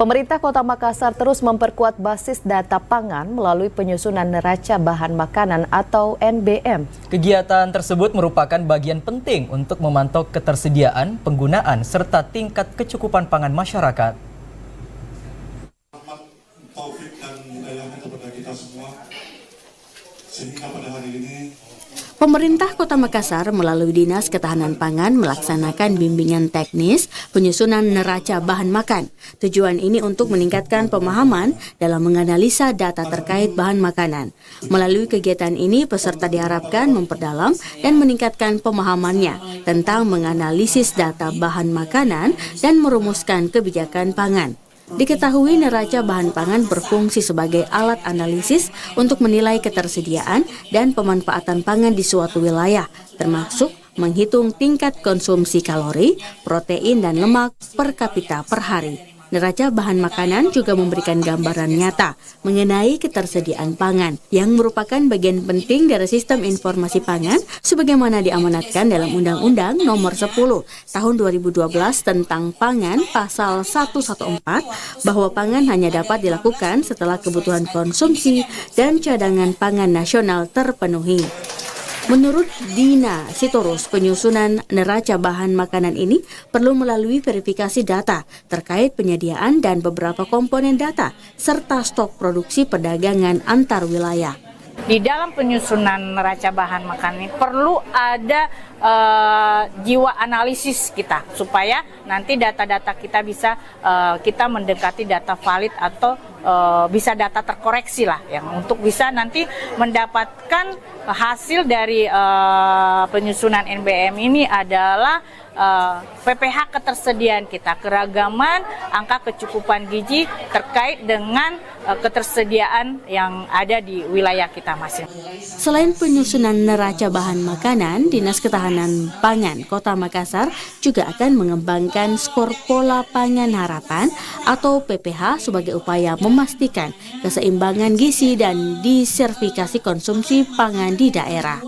Pemerintah Kota Makassar terus memperkuat basis data pangan melalui penyusunan neraca bahan makanan atau NBM. Kegiatan tersebut merupakan bagian penting untuk memantau ketersediaan, penggunaan, serta tingkat kecukupan pangan masyarakat. Taufik dan hidayahnya kepada kita semua, sehingga pada hari ini Pemerintah Kota Makassar melalui Dinas Ketahanan Pangan melaksanakan bimbingan teknis penyusunan neraca bahan makan. Tujuan ini untuk meningkatkan pemahaman dalam menganalisa data terkait bahan makanan. Melalui kegiatan ini, peserta diharapkan memperdalam dan meningkatkan pemahamannya tentang menganalisis data bahan makanan dan merumuskan kebijakan pangan. Diketahui neraca bahan pangan berfungsi sebagai alat analisis untuk menilai ketersediaan dan pemanfaatan pangan di suatu wilayah, termasuk menghitung tingkat konsumsi kalori, protein, dan lemak per kapita per hari. Neraca bahan makanan juga memberikan gambaran nyata mengenai ketersediaan pangan yang merupakan bagian penting dari sistem informasi pangan sebagaimana diamanatkan dalam Undang-Undang Nomor 10 Tahun 2012 tentang Pangan Pasal 114 bahwa pangan hanya dapat dilakukan setelah kebutuhan konsumsi dan cadangan pangan nasional terpenuhi. Menurut Dina Sitorus, penyusunan neraca bahan makanan ini perlu melalui verifikasi data terkait penyediaan dan beberapa komponen data, serta stok produksi perdagangan antar wilayah. Di dalam penyusunan neraca bahan makanan ini perlu ada jiwa analisis kita supaya nanti data-data kita bisa kita mendekati data valid atau bisa data terkoreksi lah yang untuk bisa nanti mendapatkan hasil dari penyusunan NBM ini adalah PPH ketersediaan kita, keragaman angka kecukupan gizi terkait dengan ketersediaan yang ada di wilayah kita masing-masing. Selain penyusunan neraca bahan makanan, Dinas Ketahanan Pangan Kota Makassar juga akan mengembangkan skor pola pangan harapan atau PPH sebagai upaya memastikan keseimbangan gizi dan disertifikasi konsumsi pangan di daerah.